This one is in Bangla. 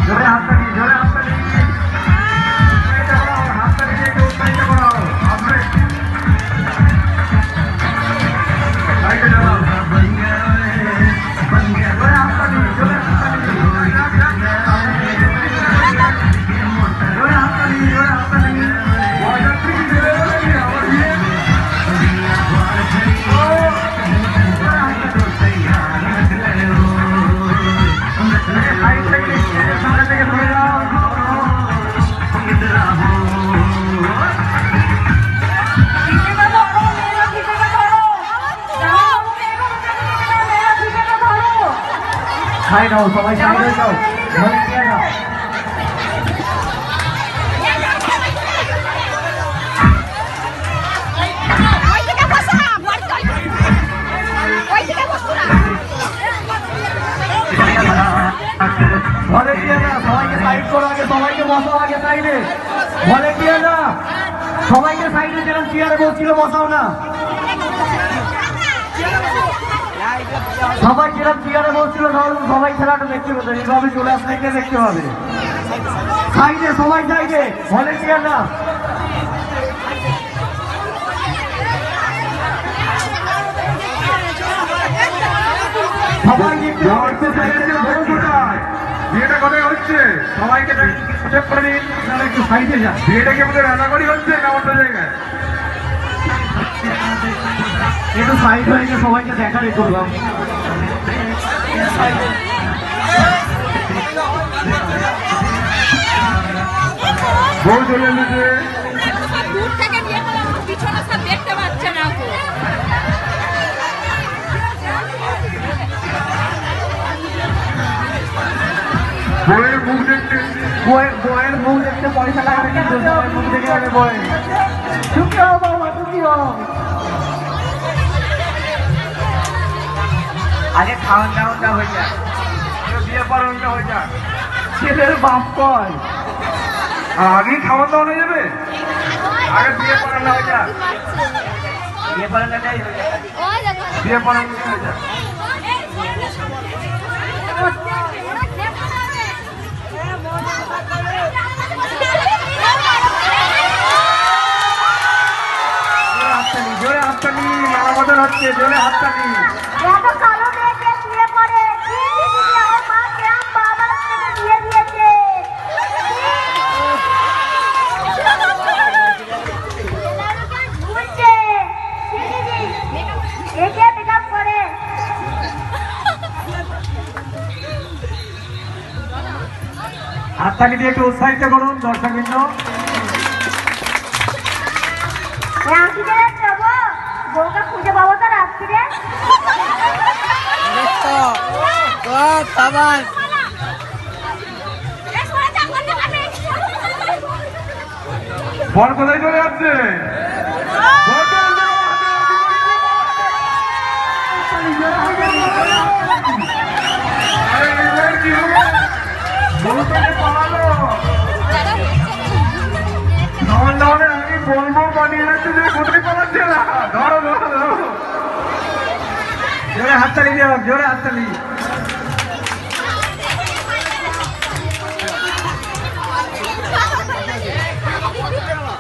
জোরে হাততালি, জোরে হাততালি। উৎসাহিত করো, হাততালি দিয়ে একটু উৎসাহিত করো। আসবে। সাইডে যাও। জোরে হাততালি, জোরে হাততালি। জোরে হাততালি, জোরে হাততালি। বরযাত্রী কি জোরে বলেছে? আমার বিয়ে। সাইড থেকে সামনে থেকে সরে যাও। সাইড হও, সবাই সাইড হয়ে যাও। ভলেন্টিয়ার নাও। ভলেন্টিয়াররা সবাইকে সাইড করো আগে, সবাইকে বসাও আগে সাইডে। ভলেন্টিয়াররা সবাইকে সাইডে, যেরকম চেয়ারে বসছিল বসাও না। সবাই যেরকম চেয়ারে বসছিল সবাই খেলাটা দেখতে পেতো, এইভাবে চলে আসলে দেখতে পাবে। সাইডে, সবাই সাইডে, ভলেন্টিয়াররা। সবাই বিয়েটা কোথায় হচ্ছে? সবাইকে করে দিন, একটু সাইডে যান। বিয়েটা কি আমাদের রান্নাবাড়ি হচ্ছে না অন্য জায়গায়? একটু সাইড হয়ে গিয়ে সবাইকে দেখা রে করলাম। বউ চলে এসেছে। দূর থেকে নিয়ে গেলাম, পিছনে সব দেখতে পাচ্ছে না। বউয়ের মুখ দেখতে, বউয়ের মুখ দেখতে পয়সা লাগাবে, কিন্তু বউয়ের মুখ দেখে আগে বউয়ের চুপি হও বাবা, চুপি হও। আগে খাওয়ান দাওয়ানটা হয়ে যায়, বিয়ে পালনটা হয়ে যায়। ছেলের বাপ কয় আগেই খাওয়ান দাওয়ান হয়ে যাবে, আগে বিয়ে পালনটা হয়ে যায়। বিয়ে পালনটাই হয়ে যায়, বিয়ে পালনটা হয়ে যায়। জোরে হাততালি, মানবতার হচ্ছে, জোরে হাততালি। হাততালি দিয়ে একটু উৎসাহিত করুন দর্শকবৃন্দ। খুঁজে পাবো তো রাত্রিরে। বল কোথায় চলে যাচ্ছে? আমি বলবো বানিয়ে যাচ্ছে যে কোথায় পালাচ্ছে না। ধরো ধরো ধরো, জোরে হাততালি দিয়ে, জোরে হাততালি।